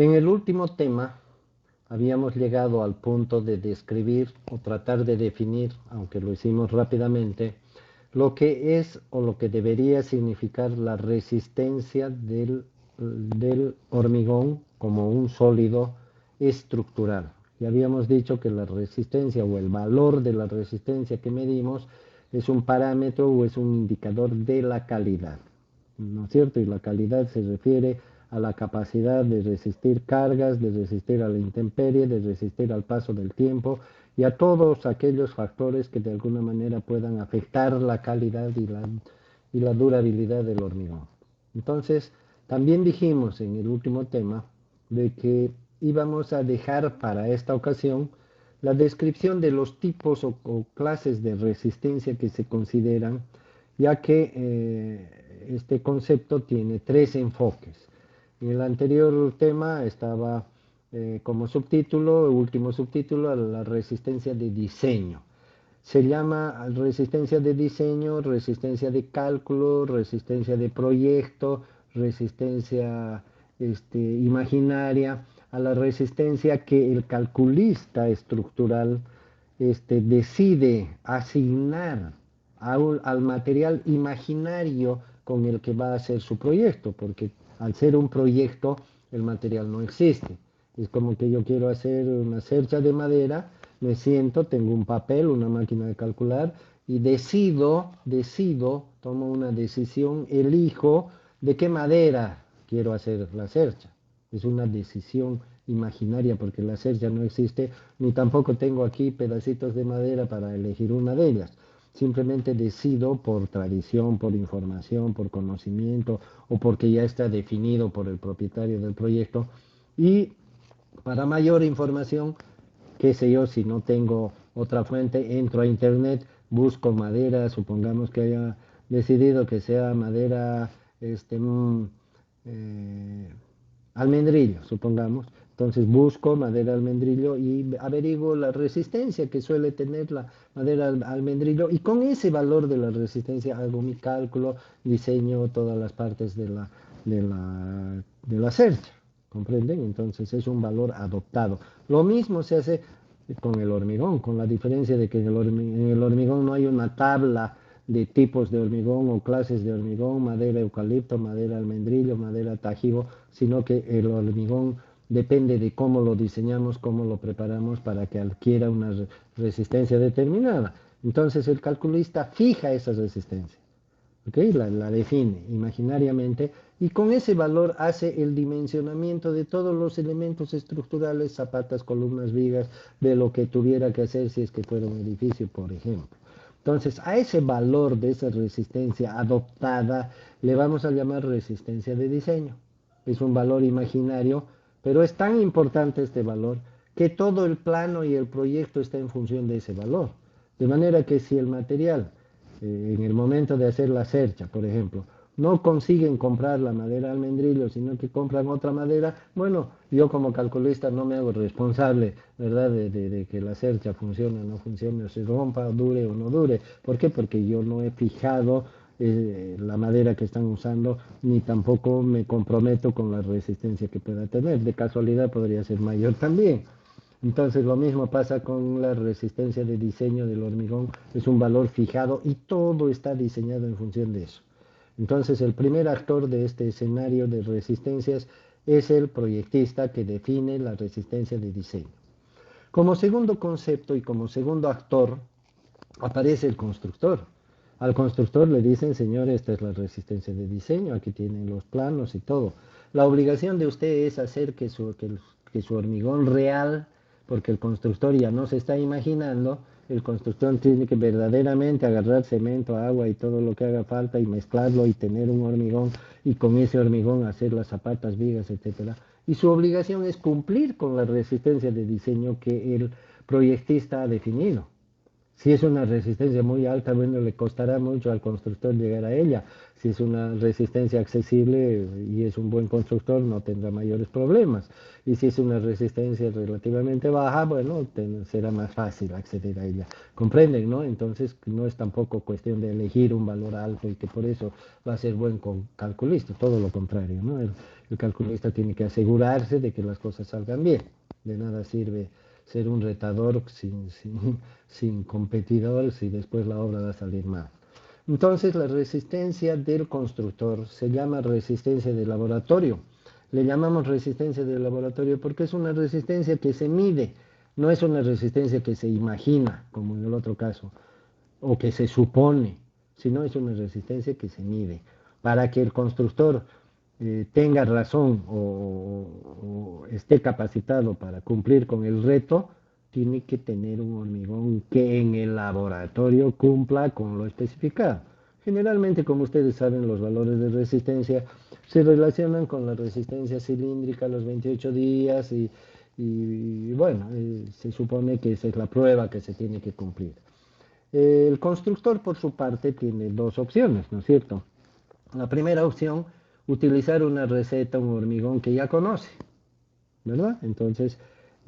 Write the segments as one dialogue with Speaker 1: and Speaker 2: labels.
Speaker 1: En el último tema habíamos llegado al punto de describir o tratar de definir, aunque lo hicimos rápidamente, lo que es o lo que debería significar la resistencia del hormigón como un sólido estructural. Y habíamos dicho que la resistencia o el valor de la resistencia que medimos es un parámetro o es un indicador de la calidad, ¿no es cierto? Y la calidad se refiere a la capacidad de resistir cargas, de resistir a la intemperie, de resistir al paso del tiempo y a todos aquellos factores que de alguna manera puedan afectar la calidad y la durabilidad del hormigón. Entonces, también dijimos en el último tema de que íbamos a dejar para esta ocasión la descripción de los tipos o clases de resistencia que se consideran, ya que este concepto tiene tres enfoques. En el anterior tema estaba como subtítulo, último subtítulo, la resistencia de diseño. Se llama resistencia de diseño, resistencia de cálculo, resistencia de proyecto, resistencia imaginaria, a la resistencia que el calculista estructural decide asignar al material imaginario con el que va a hacer su proyecto, porque al ser un proyecto el material no existe. Es como que yo quiero hacer una cercha de madera, me siento, tengo un papel, una máquina de calcular y tomo una decisión, elijo de qué madera quiero hacer la cercha. Es una decisión imaginaria porque la cercha no existe, ni tampoco tengo aquí pedacitos de madera para elegir una de ellas. Simplemente decido por tradición, por información, por conocimiento o porque ya está definido por el propietario del proyecto. Y para mayor información, qué sé yo, si no tengo otra fuente, entro a internet, busco madera, supongamos que haya decidido que sea madera eh, almendrillo, supongamos. Entonces busco madera almendrillo y averiguo la resistencia que suele tener la madera almendrillo y con ese valor de la resistencia hago mi cálculo, diseño todas las partes de la cercha. ¿Comprenden? Entonces es un valor adoptado. Lo mismo se hace con el hormigón, con la diferencia de que en el hormigón no hay una tabla de tipos de hormigón o clases de hormigón, madera eucalipto, madera almendrillo, madera tajibo, sino que el hormigón depende de cómo lo diseñamos, cómo lo preparamos para que adquiera una resistencia determinada. Entonces el calculista fija esa resistencia. ¿Okay? La define imaginariamente y con ese valor hace el dimensionamiento de todos los elementos estructurales, zapatas, columnas, vigas, de lo que tuviera que hacer si es que fuera un edificio, por ejemplo. Entonces, a ese valor de esa resistencia adoptada le vamos a llamar resistencia de diseño. Es un valor imaginario, pero es tan importante este valor que todo el plano y el proyecto está en función de ese valor. De manera que si el material en el momento de hacer la cercha, por ejemplo, no consiguen comprar la madera almendrillo, sino que compran otra madera, bueno, yo como calculista no me hago responsable, ¿verdad?, de que la cercha funcione o no funcione, o se rompa, dure o no dure. ¿Por qué? Porque yo no he fijado la madera que están usando, ni tampoco me comprometo con la resistencia que pueda tener. De casualidad podría ser mayor también. Entonces lo mismo pasa con la resistencia de diseño del hormigón, es un valor fijado y todo está diseñado en función de eso. Entonces el primer actor de este escenario de resistencias es el proyectista que define la resistencia de diseño. Como segundo concepto y como segundo actor aparece el constructor. Al constructor le dicen, señor, esta es la resistencia de diseño, aquí tienen los planos y todo. La obligación de usted es hacer que su hormigón real, porque el constructor ya no se está imaginando, el constructor tiene que verdaderamente agarrar cemento, agua y todo lo que haga falta y mezclarlo y tener un hormigón y con ese hormigón hacer las zapatas, vigas, etcétera. Y su obligación es cumplir con la resistencia de diseño que el proyectista ha definido. Si es una resistencia muy alta, bueno, le costará mucho al constructor llegar a ella. Si es una resistencia accesible y es un buen constructor, no tendrá mayores problemas. Y si es una resistencia relativamente baja, bueno, será más fácil acceder a ella. ¿Comprenden, no? Entonces, no es tampoco cuestión de elegir un valor alto y que por eso va a ser buen calculista, todo lo contrario, ¿no? El calculista tiene que asegurarse de que las cosas salgan bien. De nada sirve ser un retador sin competidor si después la obra va a salir mal. Entonces la resistencia del constructor se llama resistencia de laboratorio. Le llamamos resistencia de laboratorio porque es una resistencia que se mide, no es una resistencia que se imagina, como en el otro caso, o que se supone, sino es una resistencia que se mide. Para que el constructor tenga razón o esté capacitado para cumplir con el reto, tiene que tener un hormigón que en el laboratorio cumpla con lo especificado. Generalmente, como ustedes saben, los valores de resistencia se relacionan con la resistencia cilíndrica a los 28 días y bueno, se supone que esa es la prueba que se tiene que cumplir. El constructor, por su parte, tiene dos opciones, ¿no es cierto? La primera opción, utilizar una receta, un hormigón que ya conoce, ¿verdad? Entonces,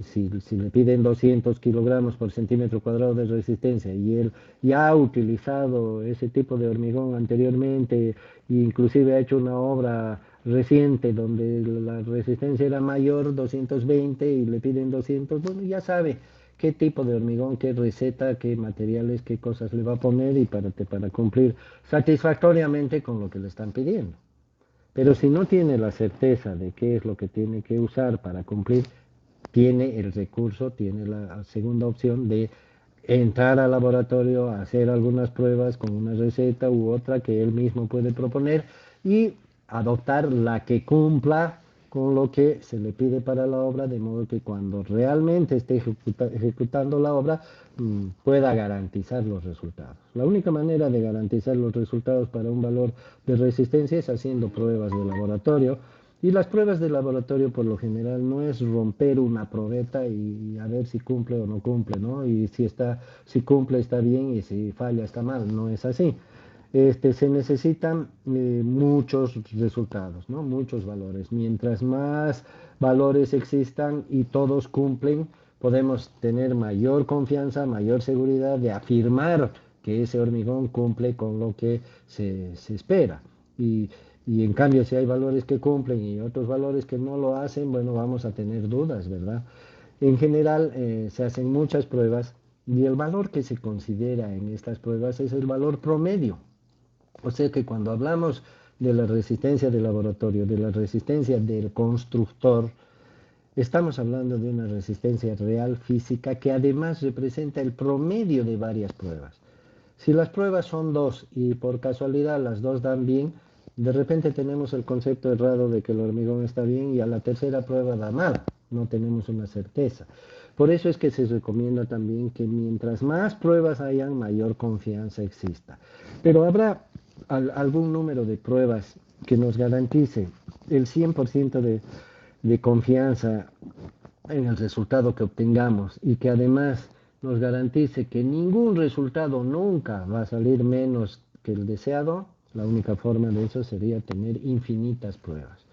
Speaker 1: si le piden 200 kilogramos por centímetro cuadrado de resistencia y él ya ha utilizado ese tipo de hormigón anteriormente e inclusive ha hecho una obra reciente donde la resistencia era mayor, 220, y le piden 200, bueno, ya sabe qué tipo de hormigón, qué receta, qué materiales, qué cosas le va a poner y para cumplir satisfactoriamente con lo que le están pidiendo. Pero si no tiene la certeza de qué es lo que tiene que usar para cumplir, tiene el recurso, tiene la segunda opción de entrar al laboratorio, hacer algunas pruebas con una receta u otra que él mismo puede proponer y adoptar la que cumpla con lo que se le pide para la obra, de modo que cuando realmente esté ejecutando la obra pueda garantizar los resultados. La única manera de garantizar los resultados para un valor de resistencia es haciendo pruebas de laboratorio, y las pruebas de laboratorio por lo general no es romper una probeta y a ver si cumple o no cumple, ¿no? Y si cumple está bien y si falla está mal, no es así. Se necesitan muchos resultados, ¿no? Muchos valores. Mientras más valores existan y todos cumplen, podemos tener mayor confianza, mayor seguridad de afirmar que ese hormigón cumple con lo que se espera. Y, y en cambio, si hay valores que cumplen y otros valores que no lo hacen, bueno, vamos a tener dudas, ¿verdad? En general, se hacen muchas pruebas y el valor que se considera en estas pruebas es el valor promedio. O sea que cuando hablamos de la resistencia del laboratorio, de la resistencia del constructor, estamos hablando de una resistencia real física que además representa el promedio de varias pruebas. Si las pruebas son dos y por casualidad las dos dan bien, de repente tenemos el concepto errado de que el hormigón está bien y a la tercera prueba da mal. No tenemos una certeza. Por eso es que se recomienda también que mientras más pruebas hayan, mayor confianza exista. Pero habrá algún número de pruebas que nos garantice el 100% de confianza en el resultado que obtengamos y que además nos garantice que ningún resultado nunca va a salir menos que el deseado. La única forma de eso sería tener infinitas pruebas.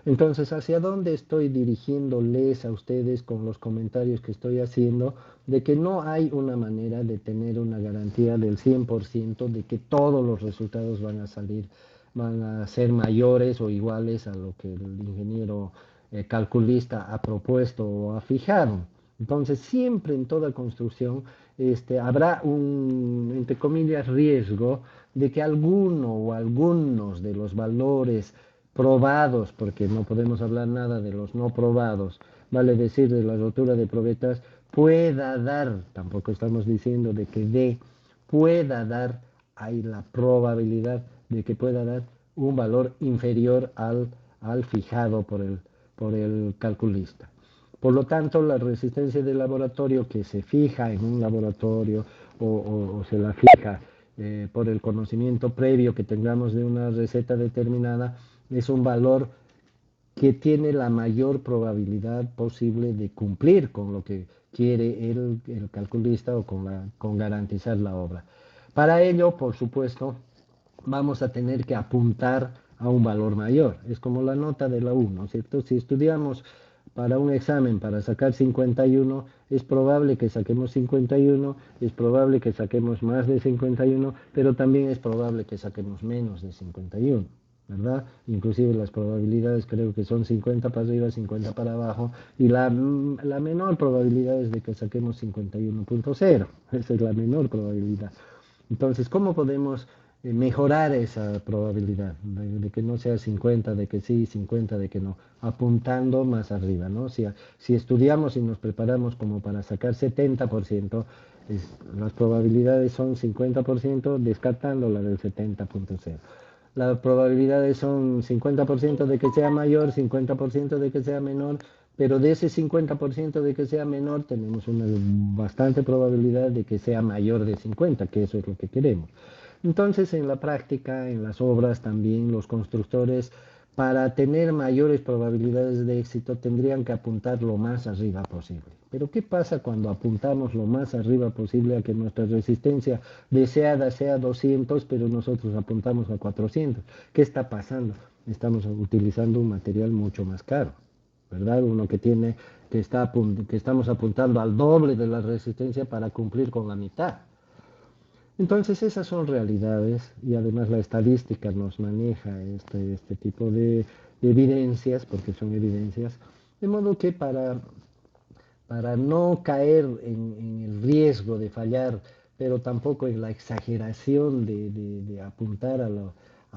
Speaker 1: Entonces, ¿hacia dónde estoy dirigiéndoles a ustedes con los comentarios que estoy haciendo? De que no hay una manera de tener una garantía del 100% de que todos los resultados van a salir, van a ser mayores o iguales a lo que el ingeniero calculista ha propuesto o ha fijado. Entonces, siempre en toda construcción habrá un, entre comillas, riesgo de que alguno o algunos de los valores probados, porque no podemos hablar nada de los no probados, vale decir, de la rotura de probetas, pueda dar, tampoco estamos diciendo de que pueda dar, hay la probabilidad de que pueda dar un valor inferior al fijado por el calculista. Por lo tanto, la resistencia del laboratorio que se fija en un laboratorio o se la fija por el conocimiento previo que tengamos de una receta determinada, es un valor que tiene la mayor probabilidad posible de cumplir con lo que quiere el calculista o con garantizar la obra. Para ello, por supuesto, vamos a tener que apuntar a un valor mayor. Es como la nota de la U, ¿no es cierto? Si estudiamos para un examen para sacar 51, es probable que saquemos 51, es probable que saquemos más de 51, pero también es probable que saquemos menos de 51. ¿Verdad? Inclusive las probabilidades creo que son 50 para arriba, 50 para abajo, y la menor probabilidad es de que saquemos 51.0. Esa es la menor probabilidad. Entonces, ¿cómo podemos mejorar esa probabilidad de que no sea 50, de que sí, 50, de que no? Apuntando más arriba, ¿no? Si estudiamos y nos preparamos como para sacar 70%, las probabilidades son 50% descartando la del 70.0. Las probabilidades son 50% de que sea mayor, 50% de que sea menor, pero de ese 50% de que sea menor tenemos una bastante probabilidad de que sea mayor de 50, que eso es lo que queremos. Entonces, en la práctica, en las obras también, los constructores, para tener mayores probabilidades de éxito, tendrían que apuntar lo más arriba posible. Pero ¿qué pasa cuando apuntamos lo más arriba posible a que nuestra resistencia deseada sea 200, pero nosotros apuntamos a 400? ¿Qué está pasando? Estamos utilizando un material mucho más caro, ¿verdad? Uno que estamos apuntando al doble de la resistencia para cumplir con la mitad. Entonces esas son realidades y además la estadística nos maneja este tipo de evidencias, porque son evidencias, de modo que para no caer en el riesgo de fallar, pero tampoco en la exageración de apuntar a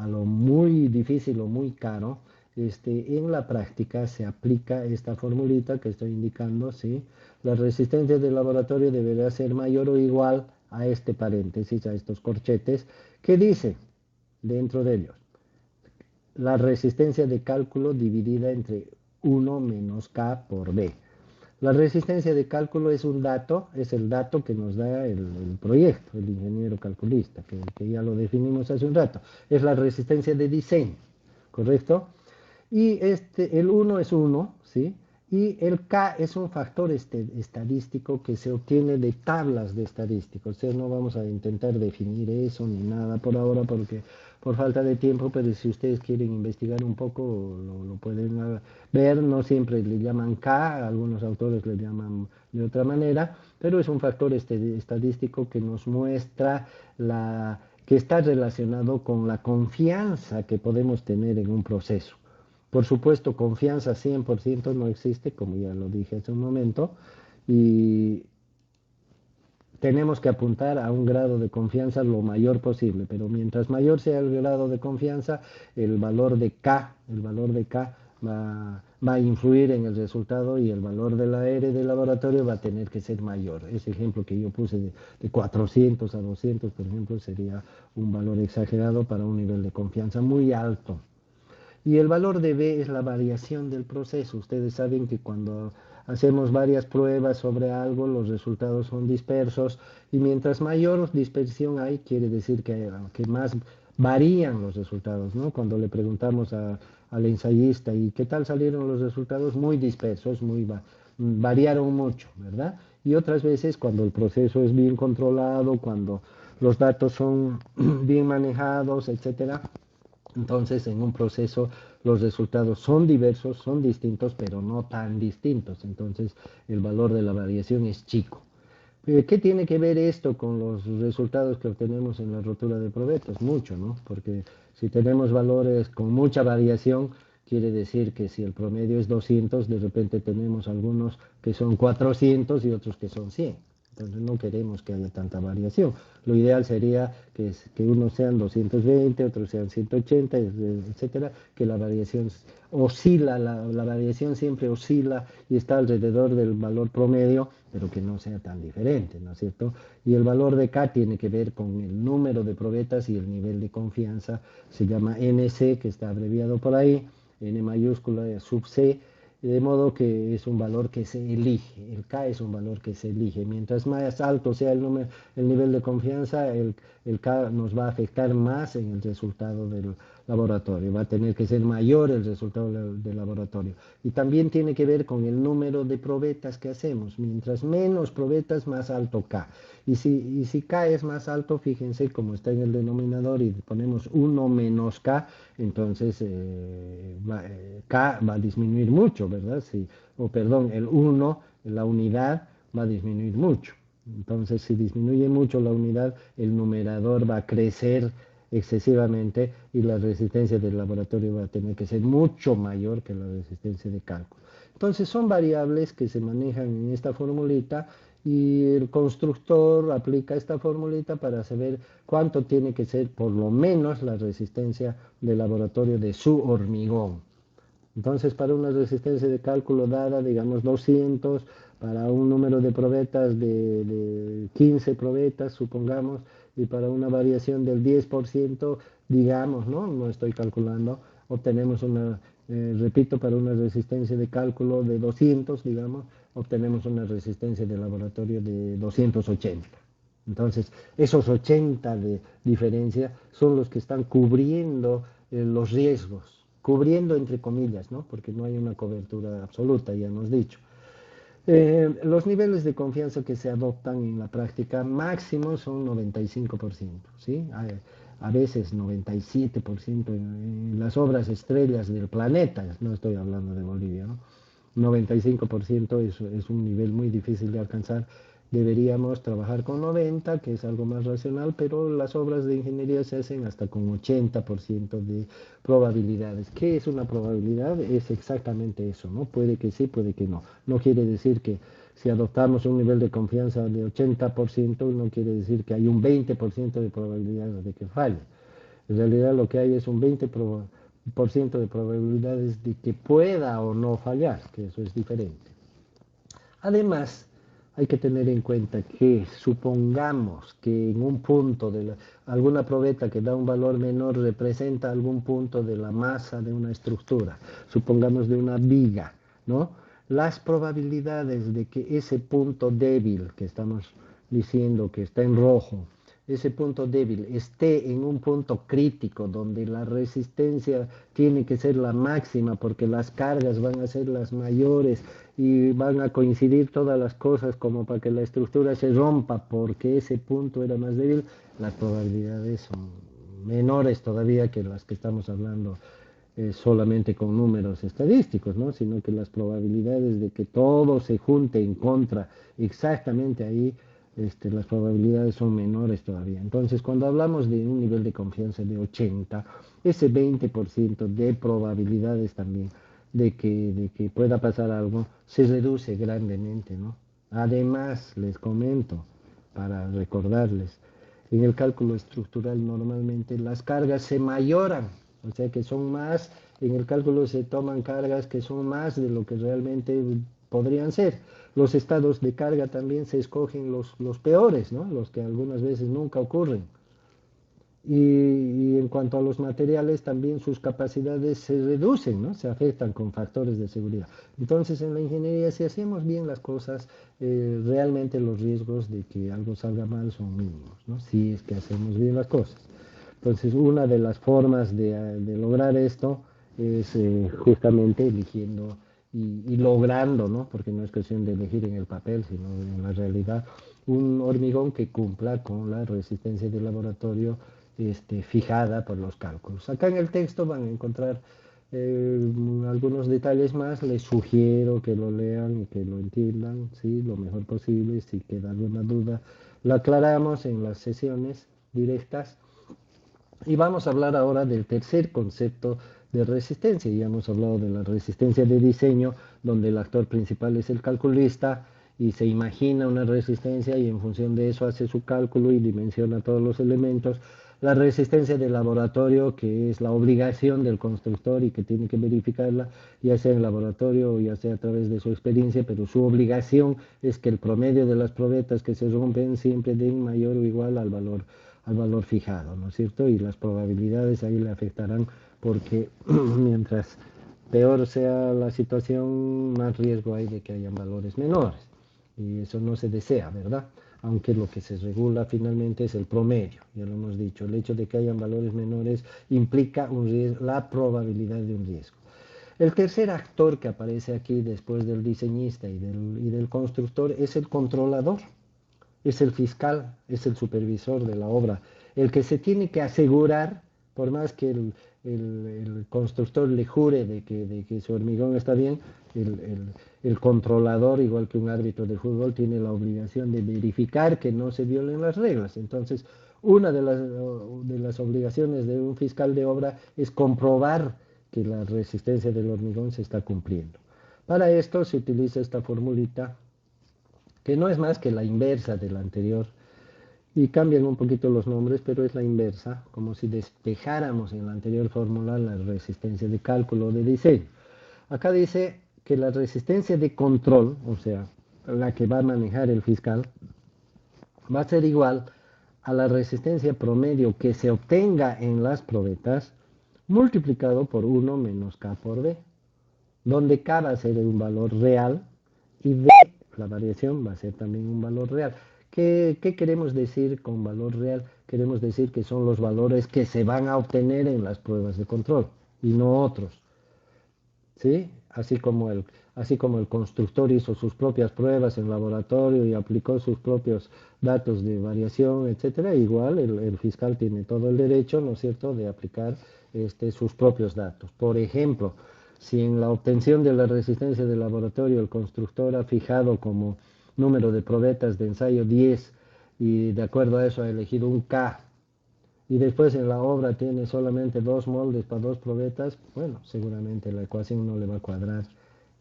Speaker 1: lo muy difícil o muy caro, en la práctica se aplica esta formulita que estoy indicando, ¿sí? La resistencia del laboratorio deberá ser mayor o igual a este paréntesis, a estos corchetes, que dice dentro de ellos la resistencia de cálculo dividida entre 1 menos K por B. La resistencia de cálculo es un dato, es el dato que nos da el proyecto, el ingeniero calculista, que ya lo definimos hace un rato. Es la resistencia de diseño, ¿correcto? Y el 1 es 1, ¿sí? Y el K es un factor estadístico que se obtiene de tablas de estadísticos. O sea, no vamos a intentar definir eso ni nada por ahora porque por falta de tiempo, pero si ustedes quieren investigar un poco lo pueden ver. No siempre le llaman K, algunos autores le llaman de otra manera, pero es un factor estadístico que nos muestra que está relacionado con la confianza que podemos tener en un proceso. Por supuesto, confianza 100% no existe, como ya lo dije hace un momento, y tenemos que apuntar a un grado de confianza lo mayor posible, pero mientras mayor sea el grado de confianza, el valor de K va a influir en el resultado y el valor de la R del laboratorio va a tener que ser mayor. Ese ejemplo que yo puse de 400 a 200, por ejemplo, sería un valor exagerado para un nivel de confianza muy alto. Y el valor de B es la variación del proceso. Ustedes saben que cuando hacemos varias pruebas sobre algo, los resultados son dispersos y mientras mayor dispersión hay, quiere decir que más varían los resultados, ¿no? Cuando le preguntamos al ensayista, ¿y qué tal salieron los resultados? Muy dispersos, variaron mucho, ¿verdad? Y otras veces, cuando el proceso es bien controlado, cuando los datos son bien manejados, etcétera, entonces, en un proceso los resultados son diversos, son distintos, pero no tan distintos. Entonces, el valor de la variación es chico. ¿Qué tiene que ver esto con los resultados que obtenemos en la rotura de probetos? Mucho, ¿no? Porque si tenemos valores con mucha variación, quiere decir que si el promedio es 200, de repente tenemos algunos que son 400 y otros que son 100. Entonces no queremos que haya tanta variación. Lo ideal sería que unos sean 220, otros sean 180, etcétera, que la variación oscila, la variación siempre oscila y está alrededor del valor promedio, pero que no sea tan diferente, ¿no es cierto? Y el valor de K tiene que ver con el número de probetas y el nivel de confianza, se llama NC, que está abreviado por ahí, N mayúscula sub C, de modo que es un valor que se elige, el K es un valor que se elige. Mientras más alto sea el nivel de confianza, el K nos va a afectar más en el resultado laboratorio, va a tener que ser mayor el resultado del laboratorio. Y también tiene que ver con el número de probetas que hacemos. Mientras menos probetas, más alto K. Y si K es más alto, fíjense como está en el denominador y ponemos 1 menos K, entonces K va a disminuir mucho, ¿verdad? Sí, o perdón, el 1, la unidad, va a disminuir mucho. Entonces, si disminuye mucho la unidad, el numerador va a crecer excesivamente y la resistencia del laboratorio va a tener que ser mucho mayor que la resistencia de cálculo. Entonces, son variables que se manejan en esta formulita y el constructor aplica esta formulita para saber cuánto tiene que ser por lo menos la resistencia del laboratorio de su hormigón. Entonces, para una resistencia de cálculo dada, digamos 200, para un número de probetas de 15 probetas, supongamos, y para una variación del 10%, digamos, ¿no? No estoy calculando, obtenemos repito, para una resistencia de cálculo de 200, digamos, obtenemos una resistencia de laboratorio de 280. Entonces, esos 80 de diferencia son los que están cubriendo los riesgos, cubriendo entre comillas, ¿no? Porque no hay una cobertura absoluta, ya hemos dicho. Los niveles de confianza que se adoptan en la práctica máximo son 95%, ¿sí? A veces 97% en las obras estrellas del planeta, no estoy hablando de Bolivia, ¿no? 95% es un nivel muy difícil de alcanzar. Deberíamos trabajar con 90, que es algo más racional, pero las obras de ingeniería se hacen hasta con 80% de probabilidades. ¿Qué es una probabilidad? Es exactamente eso, ¿no? Puede que sí, puede que no. No quiere decir que si adoptamos un nivel de confianza de 80%, no quiere decir que hay un 20% de probabilidades de que falle. En realidad lo que hay es un 20% de probabilidades de que pueda o no fallar, que eso es diferente. Además, hay que tener en cuenta que supongamos que en un punto de alguna probeta que da un valor menor representa algún punto de la masa de una estructura, supongamos de una viga, ¿no? Las probabilidades de que ese punto débil que estamos diciendo que está en rojo, ese punto débil esté en un punto crítico donde la resistencia tiene que ser la máxima porque las cargas van a ser las mayores y van a coincidir todas las cosas como para que la estructura se rompa porque ese punto era más débil, las probabilidades son menores todavía que las que estamos hablando solamente con números estadísticos, ¿no? Sino que las probabilidades de que todo se junte en contra exactamente ahí, las probabilidades son menores todavía. Entonces, cuando hablamos de un nivel de confianza de 80, ese 20% de probabilidades también de que pueda pasar algo se reduce grandemente, ¿no? Además, les comento, para recordarles, en el cálculo estructural normalmente las cargas se mayoran, o sea que son más, en el cálculo se toman cargas que son más de lo que realmente podrían ser. Los estados de carga también se escogen los peores, ¿no? Los que algunas veces nunca ocurren. Y en cuanto a los materiales, también sus capacidades se reducen, ¿no? Se afectan con factores de seguridad. Entonces, en la ingeniería, si hacemos bien las cosas, realmente los riesgos de que algo salga mal son mínimos, ¿no? Si es que hacemos bien las cosas. Entonces, una de las formas de lograr esto es justamente eligiendo y logrando, ¿no? Porque no es cuestión de elegir en el papel, sino en la realidad, un hormigón que cumpla con la resistencia del laboratorio fijada por los cálculos. Acá en el texto van a encontrar algunos detalles más, les sugiero que lo lean y que lo entiendan, ¿sí? Lo mejor posible. Si queda alguna duda, la aclaramos en las sesiones directas. Y vamos a hablar ahora del tercer concepto de resistencia. Ya hemos hablado de la resistencia de diseño, donde el actor principal es el calculista y se imagina una resistencia y en función de eso hace su cálculo y dimensiona todos los elementos. La resistencia de laboratorio, que es la obligación del constructor y que tiene que verificarla, ya sea en laboratorio o ya sea a través de su experiencia, pero su obligación es que el promedio de las probetas que se rompen siempre den mayor o igual al valor fijado, ¿no es cierto? Y las probabilidades ahí le afectarán porque mientras peor sea la situación, más riesgo hay de que hayan valores menores. Y eso no se desea, ¿verdad? aunque lo que se regula finalmente es el promedio, ya lo hemos dicho. El hecho de que hayan valores menores implica un riesgo, la probabilidad de un riesgo. El tercer actor que aparece aquí después del diseñista y del constructor es el controlador, es el fiscal, es el supervisor de la obra, el que se tiene que asegurar, por más que el constructor le jure de que su hormigón está bien, el controlador, igual que un árbitro de fútbol, tiene la obligación de verificar que no se violen las reglas. Entonces, una de las obligaciones de un fiscal de obra es comprobar que la resistencia del hormigón se está cumpliendo. Para esto se utiliza esta formulita que no es más que la inversa de la anterior, y cambian un poquito los nombres, pero es la inversa, como si despejáramos en la anterior fórmula la resistencia de cálculo o de diseño. Acá dice que la resistencia de control, o sea, la que va a manejar el fiscal, va a ser igual a la resistencia promedio que se obtenga en las probetas multiplicado por 1 menos K por B, donde K va a ser un valor real y B, la variación, va a ser también un valor real. ¿Qué queremos decir con valor real? Queremos decir que son los valores que se van a obtener en las pruebas de control y no otros. ¿Sí? Así como el constructor hizo sus propias pruebas en laboratorio y aplicó sus propios datos de variación, etcétera, igual el fiscal tiene todo el derecho, ¿no es cierto?, de aplicar sus propios datos. Por ejemplo, si en la obtención de la resistencia del laboratorio el constructor ha fijado como número de probetas de ensayo 10 y de acuerdo a eso ha elegido un K, y después en la obra tiene solamente 2 moldes para 2 probetas, bueno, seguramente la ecuación no le va a cuadrar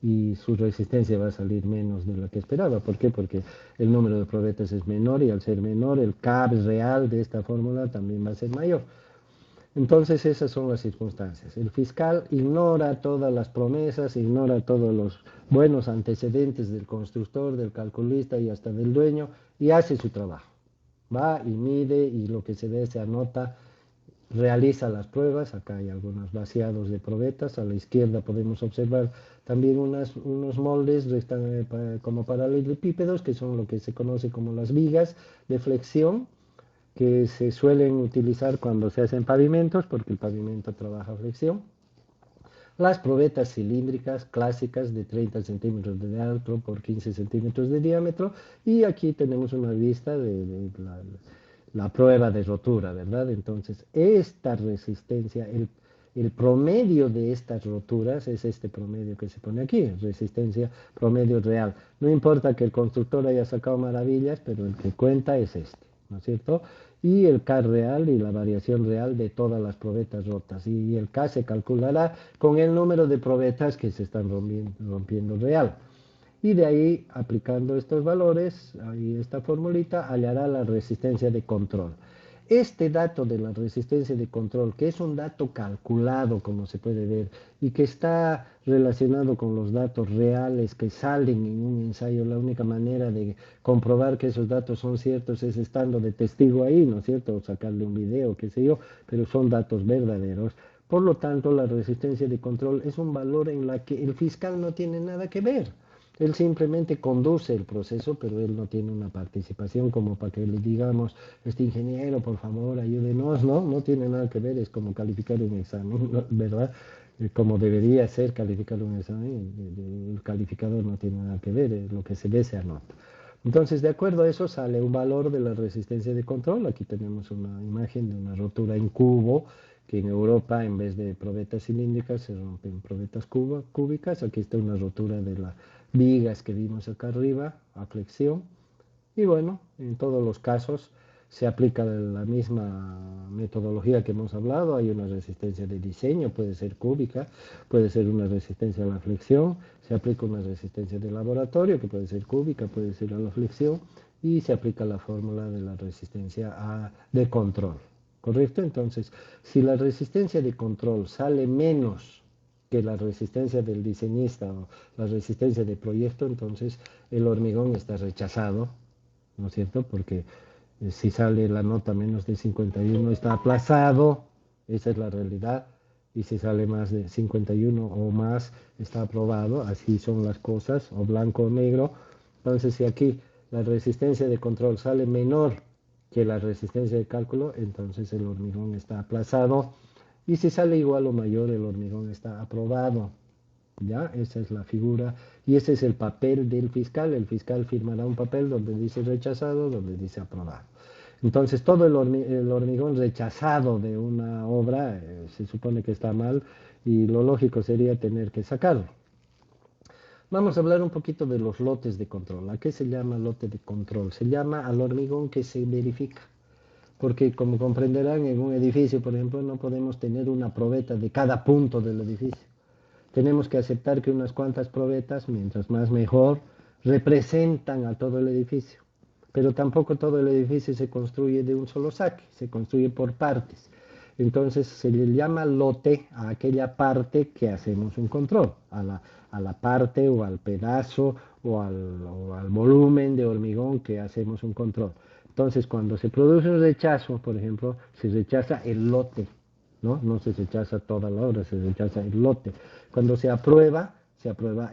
Speaker 1: y su resistencia va a salir menos de la que esperaba. ¿Por qué? Porque el número de probetas es menor y al ser menor el K real de esta fórmula también va a ser mayor. Entonces esas son las circunstancias. El fiscal ignora todas las promesas, ignora todos los buenos antecedentes del constructor, del calculista y hasta del dueño y hace su trabajo. Va y mide y lo que se ve se anota, realiza las pruebas. Acá hay algunos vaciados de probetas. A la izquierda podemos observar también unos moldes como paralelepípedos, que son lo que se conoce como las vigas de flexión, que se suelen utilizar cuando se hacen pavimentos, porque el pavimento trabaja flexión. Las probetas cilíndricas clásicas de 30 centímetros de diámetro por 15 centímetros de diámetro, y aquí tenemos una vista de la prueba de rotura, ¿verdad? Entonces, esta resistencia, el promedio de estas roturas es este promedio que se pone aquí, resistencia promedio real. No importa que el constructor haya sacado maravillas, pero el que cuenta es este, ¿no es cierto? Y el K real y la variación real de todas las probetas rotas. Y el K se calculará con el número de probetas que se están rompiendo real. Y de ahí, aplicando estos valores, ahí esta formulita, hallará la resistencia de control. Este dato de la resistencia de control, que es un dato calculado, como se puede ver, y que está relacionado con los datos reales que salen en un ensayo, la única manera de comprobar que esos datos son ciertos es estando de testigo ahí, ¿no es cierto? O sacarle un video, qué sé yo, pero son datos verdaderos. Por lo tanto, la resistencia de control es un valor en la que el fiscal no tiene nada que ver. Él simplemente conduce el proceso, pero él no tiene una participación como para que le digamos, ingeniero, por favor, ayúdenos, ¿no? No tiene nada que ver, es como calificar un examen, ¿no? ¿Verdad? Como debería ser calificar un examen, el calificador no tiene nada que ver, lo que se ve se anota. Entonces, de acuerdo a eso sale un valor de la resistencia de control. Aquí tenemos una imagen de una rotura en cubo, que en Europa en vez de probetas cilíndricas se rompen probetas cúbicas. Aquí está una rotura de las vigas que vimos acá arriba, a flexión. Y bueno, en todos los casos se aplica la misma metodología que hemos hablado. Hay una resistencia de diseño, puede ser cúbica, puede ser una resistencia a la flexión, se aplica una resistencia de laboratorio que puede ser cúbica, puede ser a la flexión, y se aplica la fórmula de la resistencia de control. ¿Correcto? Entonces, si la resistencia de control sale menos que la resistencia del diseñista o la resistencia de proyecto, entonces el hormigón está rechazado, ¿no es cierto? Porque si sale la nota menos de 51 está aplazado, esa es la realidad, y si sale más de 51 o más está aprobado, así son las cosas, o blanco o negro. Entonces, si aquí la resistencia de control sale menor que la resistencia de cálculo, entonces el hormigón está aplazado. Y si sale igual o mayor, el hormigón está aprobado. ¿Ya? Esa es la figura y ese es el papel del fiscal. El fiscal firmará un papel donde dice rechazado, donde dice aprobado. Entonces, todo el hormigón rechazado de una obra se supone que está mal y lo lógico sería tener que sacarlo. Vamos a hablar un poquito de los lotes de control. ¿A qué se llama lote de control? Se llama al hormigón que se verifica. Porque como comprenderán, en un edificio, por ejemplo, no podemos tener una probeta de cada punto del edificio. Tenemos que aceptar que unas cuantas probetas, mientras más mejor, representan a todo el edificio. Pero tampoco todo el edificio se construye de un solo saque, se construye por partes. Entonces se le llama lote a aquella parte que hacemos un control, a la parte o al pedazo o al volumen de hormigón que hacemos un control. Entonces cuando se produce un rechazo, por ejemplo, se rechaza el lote, ¿no? No se rechaza toda la obra, se rechaza el lote. Cuando se aprueba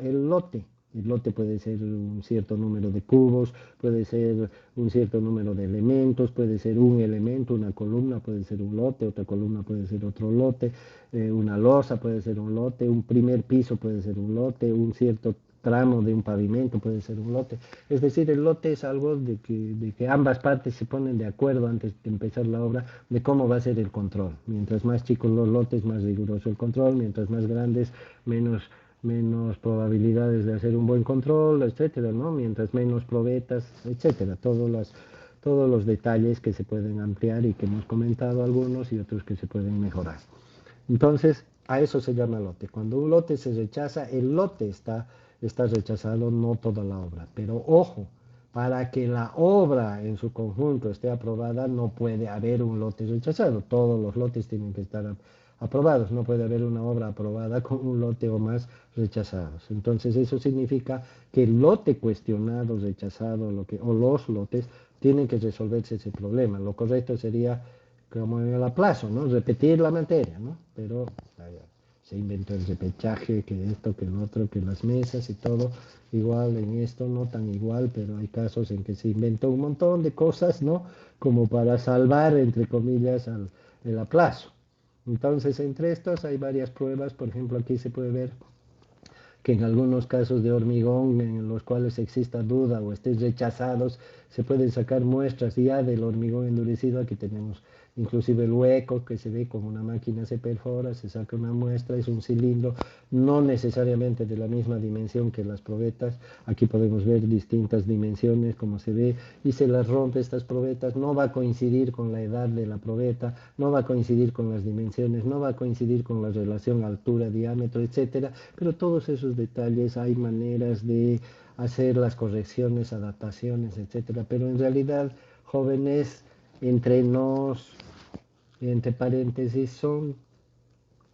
Speaker 1: el lote. El lote puede ser un cierto número de cubos, puede ser un cierto número de elementos, puede ser un elemento, una columna puede ser un lote, otra columna puede ser otro lote, una losa puede ser un lote, un primer piso puede ser un lote, un cierto tramo de un pavimento puede ser un lote. Es decir, el lote es algo de que ambas partes se ponen de acuerdo antes de empezar la obra de cómo va a ser el control. Mientras más chicos los lotes, más riguroso el control, mientras más grandes, menos probabilidades de hacer un buen control, etcétera, ¿no? Mientras menos probetas, etcétera, todos los detalles que se pueden ampliar y que hemos comentado algunos y otros que se pueden mejorar. Entonces, a eso se llama lote. Cuando un lote se rechaza, el lote está rechazado, no toda la obra. Pero ojo, para que la obra en su conjunto esté aprobada, no puede haber un lote rechazado. Todos los lotes tienen que estar aprobados. No puede haber una obra aprobada con un lote o más rechazados. Entonces, eso significa que el lote cuestionado, rechazado, o los lotes, tienen que resolverse ese problema. Lo correcto sería como en el aplazo, ¿no? Repetir la materia, ¿no? Pero se inventó el repechaje, que esto, que el otro, que las mesas y todo, igual en esto, no tan igual, pero hay casos en que se inventó un montón de cosas, ¿no? Como para salvar, entre comillas, el aplazo. Entonces, entre estos hay varias pruebas, por ejemplo, aquí se puede ver que en algunos casos de hormigón en los cuales exista duda o estéis rechazados, se pueden sacar muestras ya del hormigón endurecido. Aquí tenemos inclusive el hueco que se ve como una máquina se perfora, se saca una muestra, es un cilindro, no necesariamente de la misma dimensión que las probetas. Aquí podemos ver distintas dimensiones como se ve y se las rompe estas probetas, no va a coincidir con la edad de la probeta, no va a coincidir con las dimensiones, no va a coincidir con la relación altura, diámetro, etcétera, pero todos esos detalles hay maneras de hacer las correcciones, adaptaciones, etcétera, pero en realidad, jóvenes, entre nos, entre paréntesis, son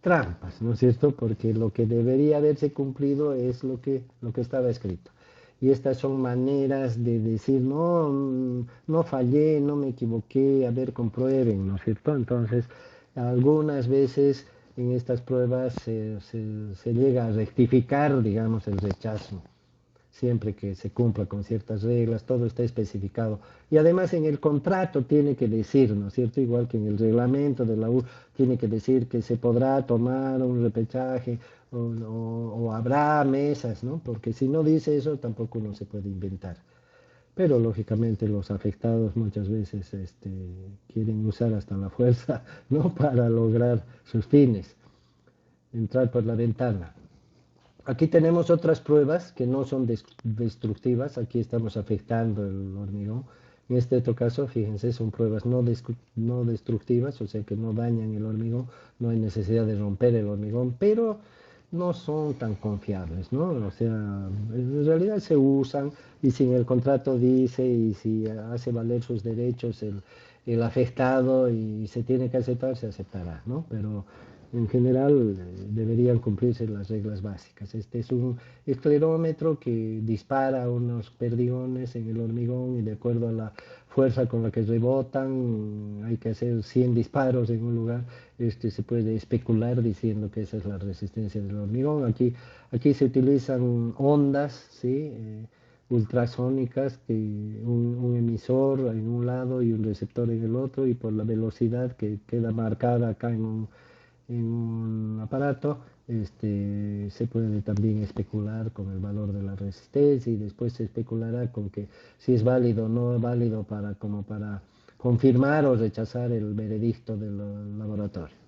Speaker 1: trampas, ¿no es cierto? Porque lo que debería haberse cumplido es lo que estaba escrito. Y estas son maneras de decir, no, no fallé, no me equivoqué, a ver, comprueben, ¿no es cierto? Entonces, algunas veces en estas pruebas se llega a rectificar, digamos, el rechazo siempre que se cumpla con ciertas reglas, todo está especificado. Y además en el contrato tiene que decir, ¿no es cierto? Igual que en el reglamento de la U, tiene que decir que se podrá tomar un repechaje o habrá mesas, ¿no? Porque si no dice eso, tampoco uno se puede inventar. Pero lógicamente los afectados muchas veces quieren usar hasta la fuerza, ¿no? Para lograr sus fines, entrar por la ventana. Aquí tenemos otras pruebas que no son destructivas. Aquí estamos afectando el hormigón. En este otro caso, fíjense, son pruebas no destructivas, o sea que no dañan el hormigón, no hay necesidad de romper el hormigón, pero no son tan confiables, ¿no? O sea, en realidad se usan y si en el contrato dice y si hace valer sus derechos el afectado y se tiene que aceptar, se aceptará, ¿no? Pero en general deberían cumplirse las reglas básicas. Este es un esclerómetro que dispara unos perdigones en el hormigón y de acuerdo a la fuerza con la que rebotan, hay que hacer 100 disparos en un lugar. Se puede especular diciendo que esa es la resistencia del hormigón. Aquí se utilizan ondas, ¿sí? ultrasónicas, que un emisor en un lado y un receptor en el otro, y por la velocidad que queda marcada acá en un aparato, se puede también especular con el valor de la resistencia, y después se especulará con que si es válido o no es válido para, como para confirmar o rechazar el veredicto del laboratorio.